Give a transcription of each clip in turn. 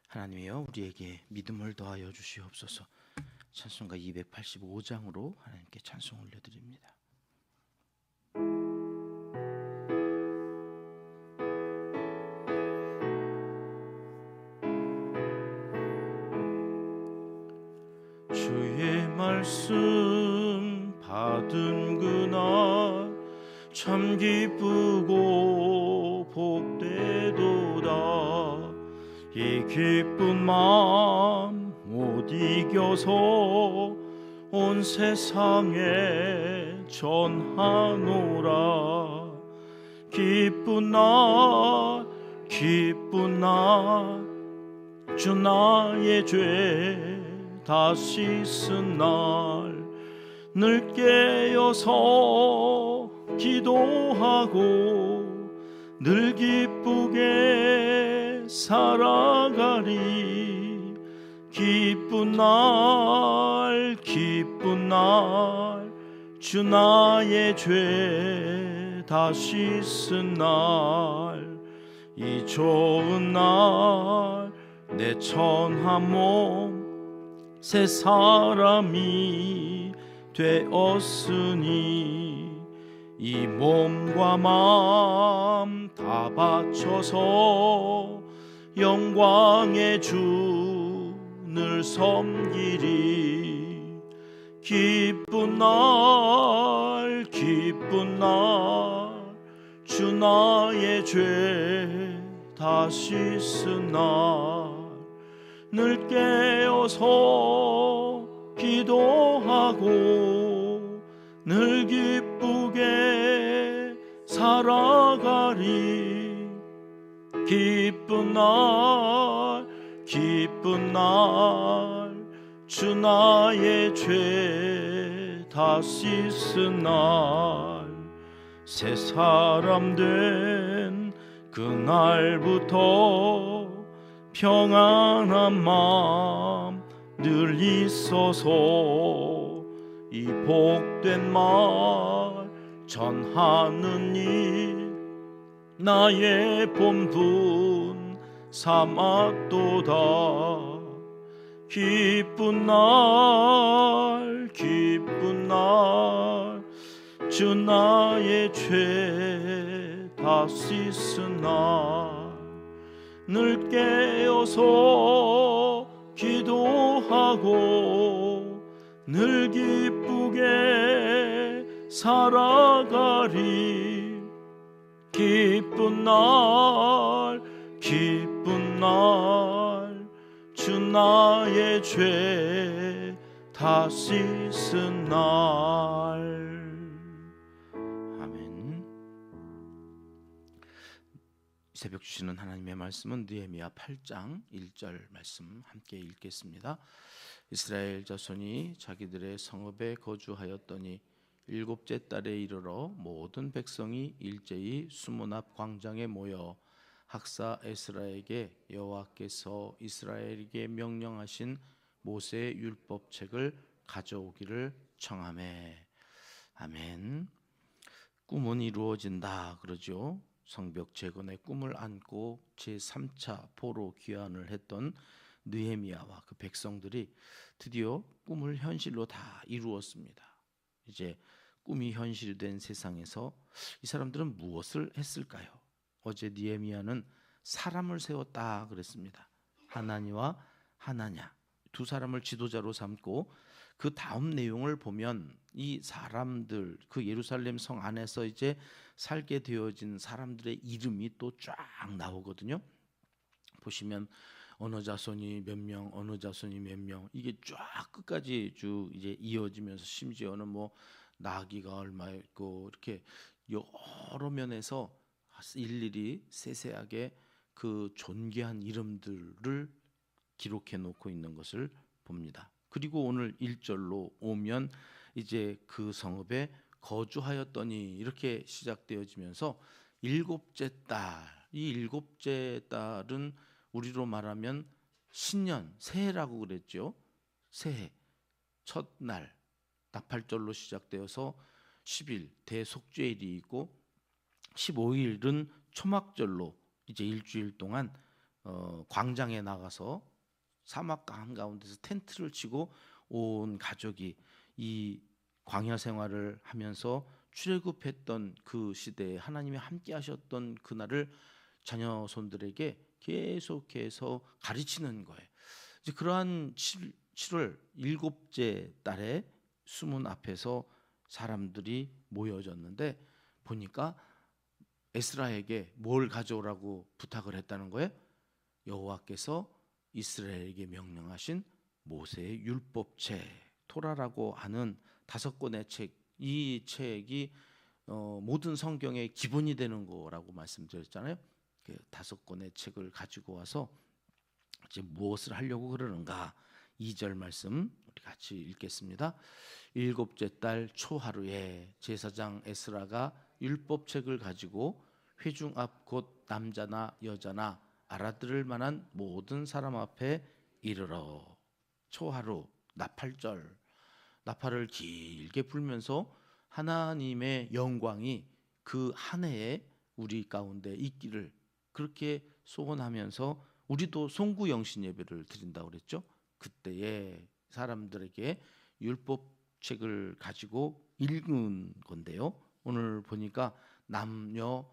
하나님이여 우리에게 믿음을 더하여 주시옵소서. 찬송가 285장으로 하나님께 찬송 올려드립니다. 주의 말씀 받은 그날 참 기쁘고 복되도다. 이 기쁜 마음 못 이겨서 온 세상에 전하노라. 기쁜 날 주 나의 죄 다 씻은 날 늘 깨어서 기도하고 늘 기쁘게 살아가리. 기쁜 날 주 나의 죄 다 씻은 날 이 좋은 날 내 천한 몸 새 사람이 되었으니 이 몸과 마음 다 바쳐서 영광의 주를 섬기리. 기쁜 날 주 나의 죄 다 씻은 날 늘 깨어서 기도하고 늘 기쁘게 살아가리. 기쁜 날 주 나의 죄 다 씻은 날 새 사람 된 그날부터 평안한 마음 늘 있어서 이 복된 말 전하는 일 나의 본분 삼았도다. 기쁜 날 주 나의 죄 다 씻은 날 늘 깨어서 기도하고 늘 기쁘게 살아가리. 기쁜 날 주 나의 죄 다 씻은 날. 아멘. 새벽 주시는 하나님의 말씀은 느헤미야 8장 1절 말씀 함께 읽겠습니다. 이스라엘 자손이 자기들의 성읍에 거주하였더니 일곱째 달에 이르러 모든 백성이 일제히 수문 앞 광장에 모여 학사 에스라에게 여호와께서 이스라엘에게 명령하신 모세의 율법책을 가져오기를 청하매. 아멘. 꿈은 이루어진다 그러죠. 성벽 재건의 꿈을 안고 제3차 포로 귀환을 했던 느헤미야와 그 백성들이 드디어 꿈을 현실로 다 이루었습니다. 이제 꿈이 현실이 된 세상에서 이 사람들은 무엇을 했을까요? 어제 느헤미야는 사람을 세웠다 그랬습니다. 하나니와 하나냐 두 사람을 지도자로 삼고 그 다음 내용을 보면 이 사람들 그 예루살렘 성 안에서 이제 살게 되어진 사람들의 이름이 또 쫙 나오거든요. 보시면 어느 자손이 몇 명, 어느 자손이 몇 명, 이게 쫙 끝까지 쭉 이제 이어지면서 심지어는 뭐 나귀가 얼마 있고 이렇게 여러 면에서 일일이 세세하게 그 존귀한 이름들을 기록해 놓고 있는 것을 봅니다. 그리고 오늘 1절로 오면 이제 그 성읍에 거주하였더니 이렇게 시작되어지면서 일곱째 달, 이 일곱째 달은 우리로 말하면 신년, 새해라고 그랬죠. 새해, 첫날, 딱 8절로 시작되어서 10일 대속죄일이 있고 15일은 초막절로 이제 일주일 동안 광장에 나가서 사막 한가운데서 텐트를 치고 온 가족이 이 광야 생활을 하면서 출애굽했던 그 시대에 하나님이 함께 하셨던 그날을 자녀손들에게 계속해서 가르치는 거예요. 이제 그러한 7월 일곱째 달에 수문 앞에서 사람들이 모여졌는데 보니까 에스라에게 뭘 가져오라고 부탁을 했다는 거예요. 여호와께서 이스라엘에게 명령하신 모세의 율법책 토라라고 하는 5권의 책, 이 책이 모든 성경의 기본이 되는 거라고 말씀드렸잖아요. 그 5권의 책을 가지고 와서 이제 무엇을 하려고 그러는가? 2절 말씀 우리 같이 읽겠습니다. 일곱째 달 초하루에 제사장 에스라가 율법책을 가지고 회중 앞 곧 남자나 여자나 알아들을 만한 모든 사람 앞에 이르러. 초하루 나팔절, 나팔을 길게 불면서 하나님의 영광이 그 한 해에 우리 가운데 있기를 그렇게 소원하면서 우리도 송구영신 예배를 드린다고 그랬죠. 그때에 사람들에게 율법책을 가지고 읽은 건데요. 오늘 보니까 남녀노소예요.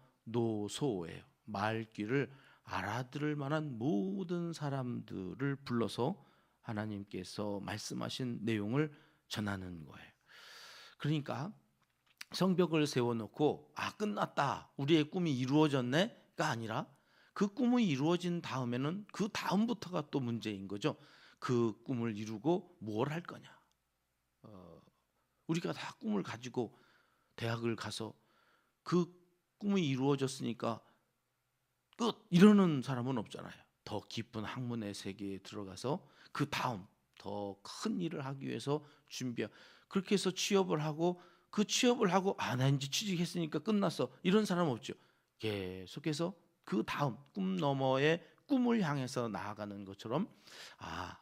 말귀를 알아들을 만한 모든 사람들을 불러서 하나님께서 말씀하신 내용을 전하는 거예요. 그러니까 성벽을 세워놓고 끝났다, 우리의 꿈이 이루어졌네가 아니라 그 꿈이 이루어진 다음에는 그 다음부터가 또 문제인 거죠. 그 꿈을 이루고 뭘 할 거냐. 우리가 다 꿈을 가지고 대학을 가서 그 꿈이 이루어졌으니까 끝 이러는 사람은 없잖아요. 더 깊은 학문의 세계에 들어가서 그 다음 더 큰 일을 하기 위해서 그렇게 해서 취업을 하고 그 취업을 하고 나 이제 취직했으니까 끝났어 이런 사람 없죠. 계속해서 그 다음 꿈 너머의 꿈을 향해서 나아가는 것처럼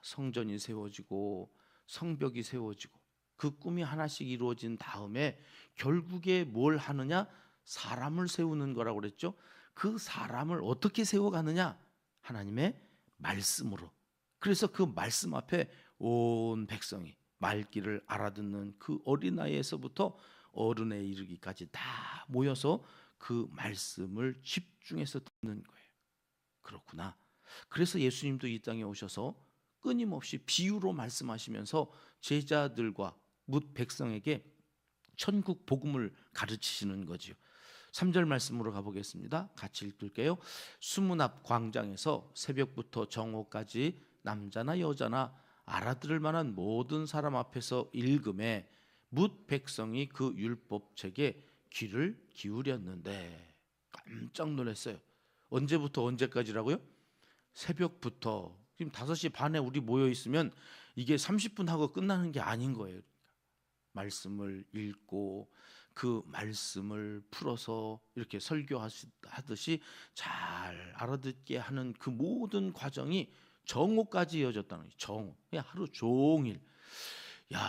성전이 세워지고 성벽이 세워지고 그 꿈이 하나씩 이루어진 다음에 결국에 뭘 하느냐? 사람을 세우는 거라고 그랬죠. 그 사람을 어떻게 세워가느냐? 하나님의 말씀으로. 그래서 그 말씀 앞에 온 백성이 말귀를 알아듣는 그 어린아이에서부터 어른에 이르기까지 다 모여서 그 말씀을 집중해서 듣는 거예요. 그렇구나. 그래서 예수님도 이 땅에 오셔서 끊임없이 비유로 말씀하시면서 제자들과 뭇 백성에게 천국 복음을 가르치시는 거지요. 3절 말씀으로 가보겠습니다. 같이 읽을게요. 수문 앞 광장에서 새벽부터 정오까지 남자나 여자나 알아들을 만한 모든 사람 앞에서 읽음에 뭇 백성이 그 율법책에 귀를 기울였는데 깜짝 놀랐어요. 언제부터 언제까지라고요? 새벽부터. 지금 5시 반에 우리 모여 있으면 이게 30분 하고 끝나는 게 아닌 거예요. 말씀을 읽고 그 말씀을 풀어서 이렇게 설교하듯이 잘 알아듣게 하는 그 모든 과정이 정오까지 이어졌다는 거예요. 정오. 그냥 하루 종일.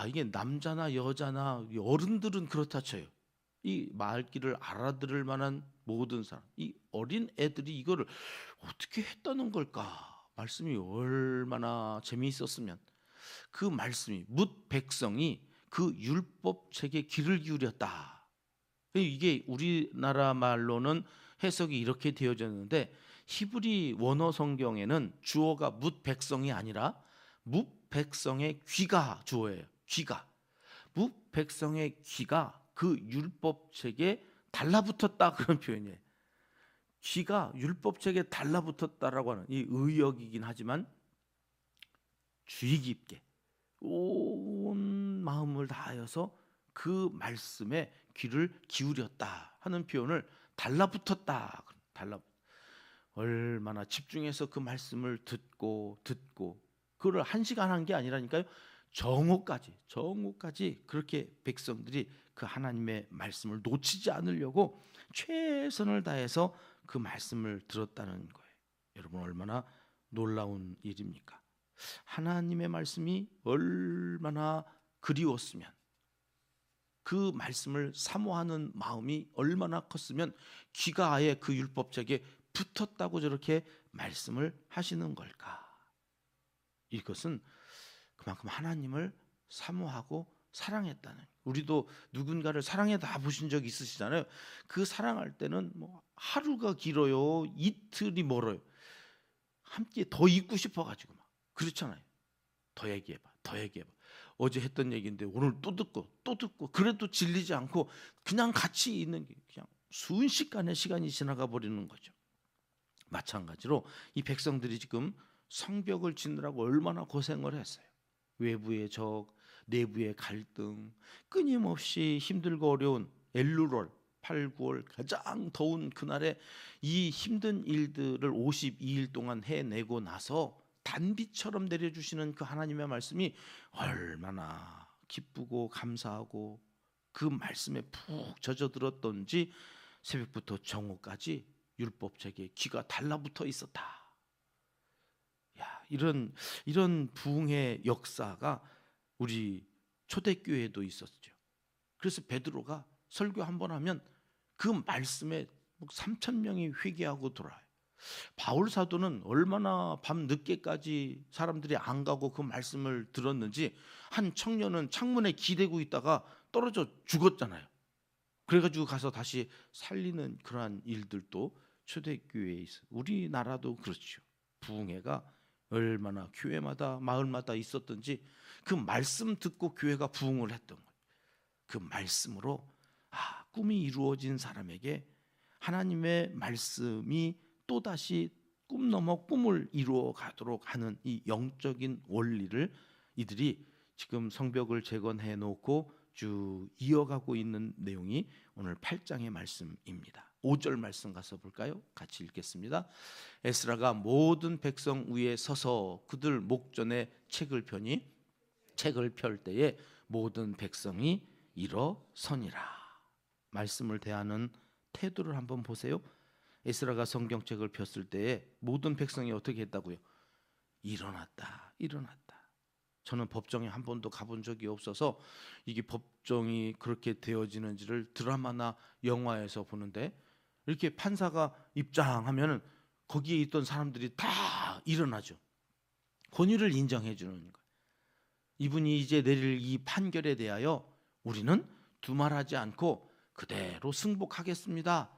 이게 남자나 여자나 어른들은 그렇다 쳐요. 이 말귀를 알아들을 만한 모든 사람, 이 어린 애들이 이거를 어떻게 했다는 걸까? 말씀이 얼마나 재미있었으면. 그 말씀이 뭇 백성이 그 율법책에 귀를 기울였다. 이게 우리나라 말로는 해석이 이렇게 되어졌는데 히브리 원어 성경에는 주어가 뭇 백성이 아니라 뭇 백성의 귀가 주어예요. 귀가. 뭇 백성의 귀가 그 율법책에 달라붙었다 그런 표현이에요. 귀가 율법책에 달라붙었다라고 하는 이 의역이긴 하지만 주의 깊게 온 마음을 다하여서 그 말씀에 귀를 기울였다 하는 표현을 달라붙었다. 얼마나 집중해서 그 말씀을 듣고 그걸 1시간 한 게 아니라니까요. 정오까지 그렇게 백성들이 그 하나님의 말씀을 놓치지 않으려고 최선을 다해서 그 말씀을 들었다는 거예요. 여러분 얼마나 놀라운 일입니까? 하나님의 말씀이 얼마나 그리웠으면, 그 말씀을 사모하는 마음이 얼마나 컸으면 귀가 아예 그 율법책에 붙었다고 저렇게 말씀을 하시는 걸까? 이것은 그만큼 하나님을 사모하고 사랑했다는. 우리도 누군가를 사랑해다 보신 적 있으시잖아요. 그 사랑할 때는 뭐 하루가 길어요, 이틀이 멀어요. 함께 더 있고 싶어가지고 막 그렇잖아요. 더 얘기해봐, 더 얘기해봐. 어제 했던 얘기인데 오늘 또 듣고 그래도 질리지 않고 그냥 같이 있는 게 그냥 순식간에 시간이 지나가 버리는 거죠. 마찬가지로 이 백성들이 지금 성벽을 짓느라고 얼마나 고생을 했어요. 외부의 적, 내부의 갈등, 끊임없이 힘들고 어려운 엘루월 8, 9월 가장 더운 그날에 이 힘든 일들을 52일 동안 해내고 나서 단비처럼 내려주시는 그 하나님의 말씀이 얼마나 기쁘고 감사하고 그 말씀에 푹 젖어들었던지 새벽부터 정오까지 율법책에 귀가 달라붙어 있었다. 야, 이런 부흥의 역사가 우리 초대교회에도 있었죠. 그래서 베드로가 설교 한 번 하면 그 말씀에 3,000명이 회개하고 돌아와요. 바울 사도는 얼마나 밤 늦게까지 사람들이 안 가고 그 말씀을 들었는지 한 청년은 창문에 기대고 있다가 떨어져 죽었잖아요. 그래가지고 가서 다시 살리는 그러한 일들도 초대교회에 있어요. 우리나라도 그렇죠. 부흥회가 얼마나 교회마다 마을마다 있었던지 그 말씀 듣고 교회가 부흥을 했던 거예요. 그 말씀으로 꿈이 이루어진 사람에게 하나님의 말씀이 또다시 꿈 넘어 꿈을 이루어 가도록 하는 이 영적인 원리를 이들이 지금 성벽을 재건해 놓고 쭉 이어가고 있는 내용이 오늘 8장의 말씀입니다. 5절 말씀 가서 볼까요? 같이 읽겠습니다. 에스라가 모든 백성 위에 서서 그들 목전에 책을 펴니 책을 펼 때에 모든 백성이 일어서니라. 말씀을 대하는 태도를 한번 보세요. 에스라가 성경책을 폈을 때에 모든 백성이 어떻게 했다고요? 일어났다. 저는 법정에 한 번도 가본 적이 없어서 이게 법정이 그렇게 되어지는지를 드라마나 영화에서 보는데 이렇게 판사가 입장하면은 거기에 있던 사람들이 다 일어나죠. 권위를 인정해 주는 거예요. 이분이 이제 내릴 이 판결에 대하여 우리는 두말하지 않고 그대로 승복하겠습니다.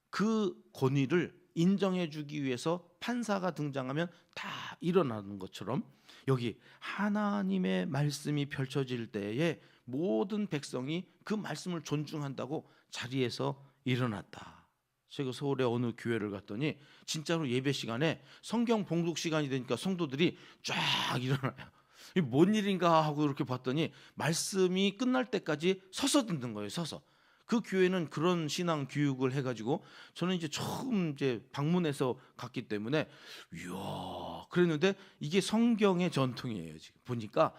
그 권위를 인정해 주기 위해서 판사가 등장하면 다 일어나는 것처럼 여기 하나님의 말씀이 펼쳐질 때에 모든 백성이 그 말씀을 존중한다고 자리에서 일어났다. 제가 서울에 어느 교회를 갔더니 진짜로 예배 시간에 성경 봉독 시간이 되니까 성도들이 쫙 일어나요. 이게 뭔 일인가 하고 이렇게 봤더니 말씀이 끝날 때까지 서서 듣는 거예요. 서서. 그 교회는 그런 신앙 교육을 해가지고 저는 이제 처음 방문해서 갔기 때문에 이야 그랬는데 이게 성경의 전통이에요. 지금 보니까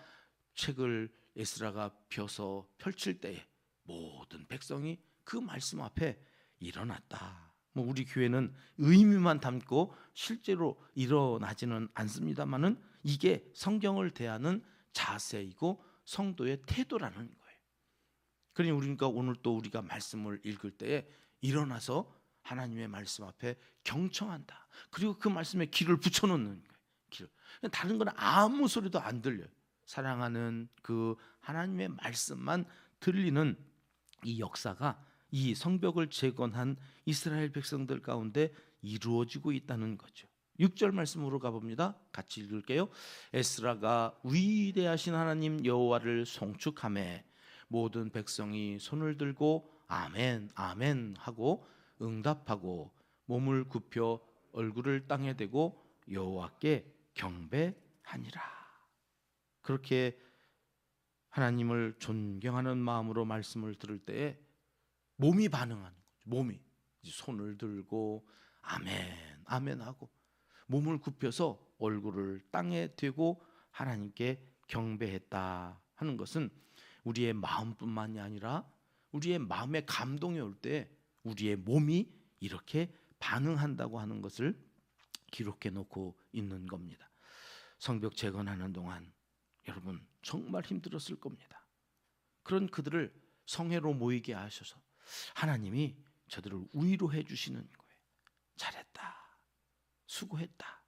책을 에스라가 펴서 펼칠 때에 모든 백성이 그 말씀 앞에 일어났다. 뭐 우리 교회는 의미만 담고 실제로 일어나지는 않습니다만은 이게 성경을 대하는 자세이고 성도의 태도라는 거예요. 그러니까 오늘 또 우리가 말씀을 읽을 때에 일어나서 하나님의 말씀 앞에 경청한다. 그리고 그 말씀에 귀를 붙여놓는 거예요. 다른 건 아무 소리도 안 들려요. 사랑하는 그 하나님의 말씀만 들리는 이 역사가 이 성벽을 재건한 이스라엘 백성들 가운데 이루어지고 있다는 거죠. 6절 말씀으로 가봅니다. 같이 읽을게요. 에스라가 위대하신 하나님 여호와를 송축하매 모든 백성이 손을 들고 아멘 아멘 하고 응답하고 몸을 굽혀 얼굴을 땅에 대고 여호와께 경배하니라. 그렇게 하나님을 존경하는 마음으로 말씀을 들을 때에 몸이 반응하는 거죠. 몸이 손을 들고 아멘 아멘 하고 몸을 굽혀서 얼굴을 땅에 대고 하나님께 경배했다 하는 것은 우리의 마음뿐만이 아니라 우리의 마음에 감동이 올 때 우리의 몸이 이렇게 반응한다고 하는 것을 기록해 놓고 있는 겁니다. 성벽 재건하는 동안 여러분 정말 힘들었을 겁니다. 그런 그들을 성회로 모이게 하셔서 하나님이 저들을 위로해 주시는 거예요. 잘했다. 수고했다.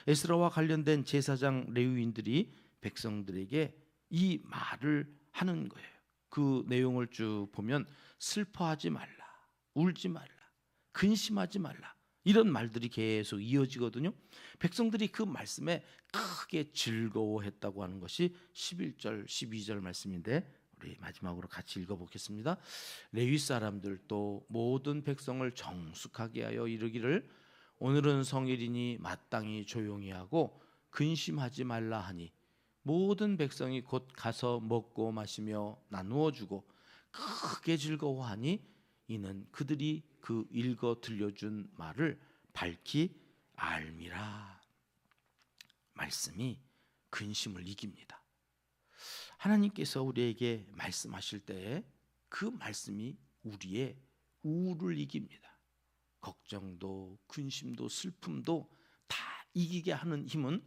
에스라와 관련된 제사장 레위인들이 백성들에게 이 말을 하는 거예요. 그 내용을 쭉 보면 슬퍼하지 말라, 울지 말라, 근심하지 말라, 이런 말들이 계속 이어지거든요. 백성들이 그 말씀에 크게 즐거워했다고 하는 것이 11절 12절 말씀인데 우리 마지막으로 같이 읽어보겠습니다. 레위 사람들도 모든 백성을 정숙하게 하여 이르기를 오늘은 성일이니 마땅히 조용히 하고 근심하지 말라 하니 모든 백성이 곧 가서 먹고 마시며 나누어 주고 크게 즐거워하니 이는 그들이 그 읽어 들려준 말을 밝히 알미라. 말씀이 근심을 이깁니다. 하나님께서 우리에게 말씀하실 때에 그 말씀이 우리의 우울을 이깁니다. 걱정도 근심도 슬픔도 다 이기게 하는 힘은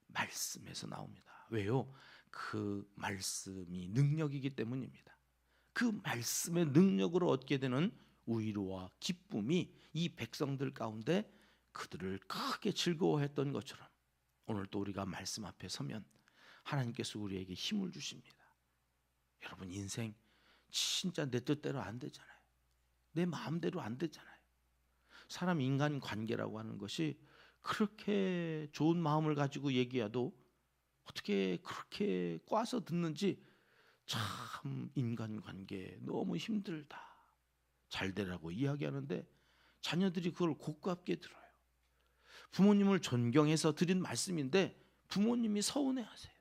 말씀에서 나옵니다. 왜요? 그 말씀이 능력이기 때문입니다. 그 말씀의 능력으로 얻게 되는 위로와 기쁨이 이 백성들 가운데 그들을 크게 즐거워했던 것처럼 오늘 또 우리가 말씀 앞에 서면 하나님께서 우리에게 힘을 주십니다. 여러분, 인생 진짜 내 뜻대로 안 되잖아요. 내 마음대로 안 되잖아요. 사람 인간 관계라고 하는 것이 그렇게 좋은 마음을 가지고 얘기해도 어떻게 그렇게 꽈서 듣는지 참 인간관계 너무 힘들다. 잘 되라고 이야기하는데 자녀들이 그걸 고깝게 들어요. 부모님을 존경해서 드린 말씀인데 부모님이 서운해하세요.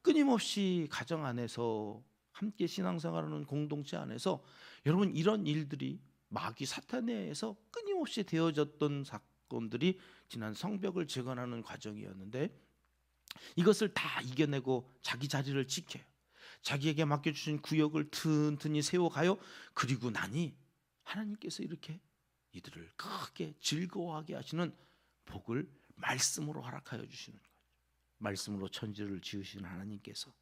끊임없이 가정 안에서 함께 신앙생활하는 공동체 안에서 여러분 이런 일들이 마귀 사탄에 의해서 끊임없이 되어졌던 사건들이 지난 성벽을 재건하는 과정이었는데 이것을 다 이겨내고 자기 자리를 지켜요. 자기에게 맡겨주신 구역을 튼튼히 세워가요. 그리고 나니 하나님께서 이렇게 이들을 크게 즐거워하게 하시는 복을 말씀으로 허락하여 주시는 거예요. 말씀으로 천지를 지으신 하나님께서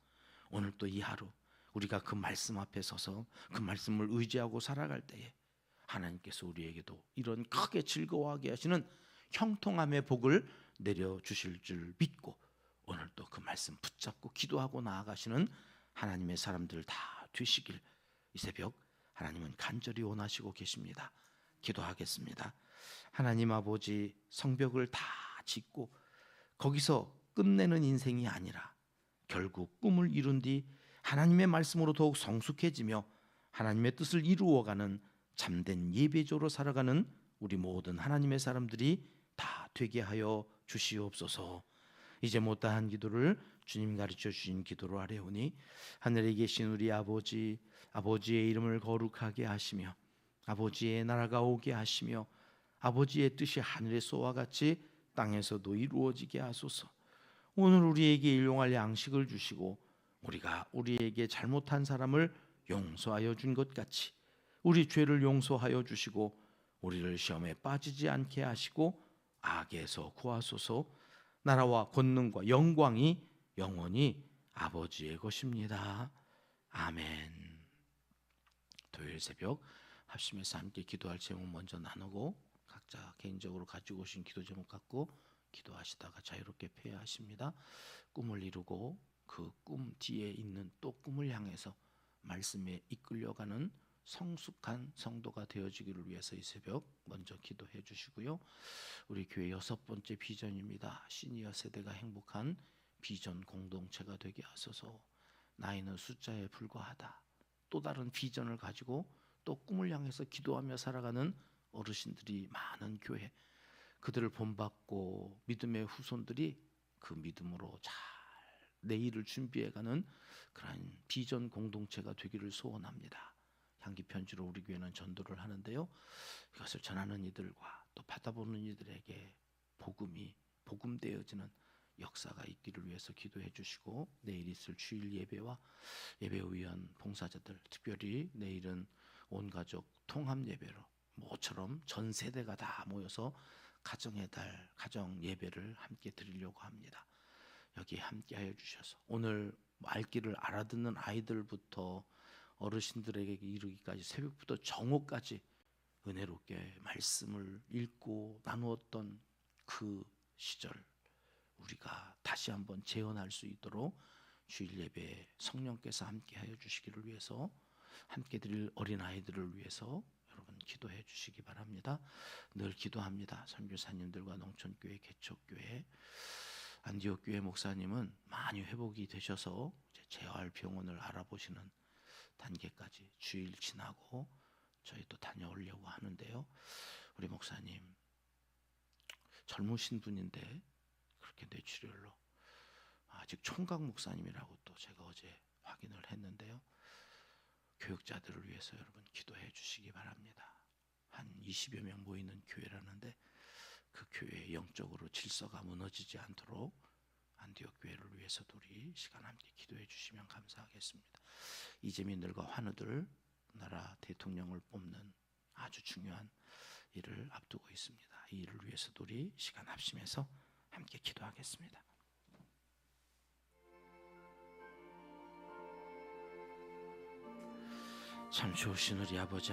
오늘 또 이 하루 우리가 그 말씀 앞에 서서 그 말씀을 의지하고 살아갈 때에 하나님께서 우리에게도 이런 크게 즐거워하게 하시는 형통함의 복을 내려주실 줄 믿고 오늘 또 그 말씀 붙잡고 기도하고 나아가시는 하나님의 사람들 다 되시길 이 새벽 하나님은 간절히 원하시고 계십니다. 기도하겠습니다. 하나님 아버지, 성벽을 다 짓고 거기서 끝내는 인생이 아니라 결국 꿈을 이룬 뒤 하나님의 말씀으로 더욱 성숙해지며 하나님의 뜻을 이루어가는 참된 예배조로 살아가는 우리 모든 하나님의 사람들이 다 되게 하여 주시옵소서. 이제 못다한 기도를 주님 가르쳐 주신 기도로 하려오니 하늘에 계신 우리 아버지, 아버지의 이름을 거룩하게 하시며 아버지의 나라가 오게 하시며 아버지의 뜻이 하늘에서와 같이 땅에서도 이루어지게 하소서. 오늘 우리에게 일용할 양식을 주시고 우리가 우리에게 잘못한 사람을 용서하여 준 것 같이 우리 죄를 용서하여 주시고 우리를 시험에 빠지지 않게 하시고 악에서 구하소서. 나라와 권능과 영광이 영원히 아버지의 것입니다. 아멘. 토요일 새벽 합심해서 함께 기도할 제목 먼저 나누고 각자 개인적으로 가지고 오신 기도 제목 갖고 기도하시다가 자유롭게 패하십니다. 꿈을 이루고 그 꿈 뒤에 있는 또 꿈을 향해서 말씀에 이끌려가는 성숙한 성도가 되어지기를 위해서 이 새벽 먼저 기도해 주시고요. 우리 교회 6번째 비전입니다. 시니어 세대가 행복한 비전 공동체가 되게 하소서. 나이는 숫자에 불과하다. 또 다른 비전을 가지고 또 꿈을 향해서 기도하며 살아가는 어르신들이 많은 교회, 그들을 본받고 믿음의 후손들이 그 믿음으로 잘 내일을 준비해가는 그런 비전 공동체가 되기를 소원합니다. 향기 편지로 우리 교회는 전도를 하는데요. 이것을 전하는 이들과 또 받아보는 이들에게 복음이 복음되어지는 역사가 있기를 위해서 기도해 주시고 내일 있을 주일 예배와 예배위원 봉사자들, 특별히 내일은 온 가족 통합 예배로 모처럼 전 세대가 다 모여서 가정의 달 가정 예배를 함께 드리려고 합니다. 여기 함께 하여 주셔서 오늘 말귀를 알아듣는 아이들부터 어르신들에게 이르기까지 새벽부터 정오까지 은혜롭게 말씀을 읽고 나누었던 그 시절 우리가 다시 한번 재현할 수 있도록 주일 예배에 성령께서 함께하여 주시기를 위해서, 함께 드릴 어린아이들을 위해서 여러분 기도해 주시기 바랍니다. 늘 기도합니다. 선교사님들과 농촌교회, 개척교회, 안디옥 교회 목사님은 많이 회복이 되셔서 이제 재활병원을 알아보시는 단계까지 주일 지나고 저희도 다녀오려고 하는데요. 우리 목사님 젊으신 분인데 그렇게 뇌출혈로, 아직 총각 목사님이라고 또 제가 어제 확인을 했는데요. 교육자들을 위해서 여러분 기도해 주시기 바랍니다. 한 20여 명 모이는 교회라는데 그 교회의 영적으로 질서가 무너지지 않도록 안디옥 교회를 위해서도 우리 시간 함께 기도해 주시면 감사하겠습니다. 이재민들과 환우들 나라 대통령을 뽑는 아주 중요한 일을 앞두고 있습니다. 이 일을 위해서도 우리 시간 합심해서 함께 기도하겠습니다. 참 좋으신 우리 아버지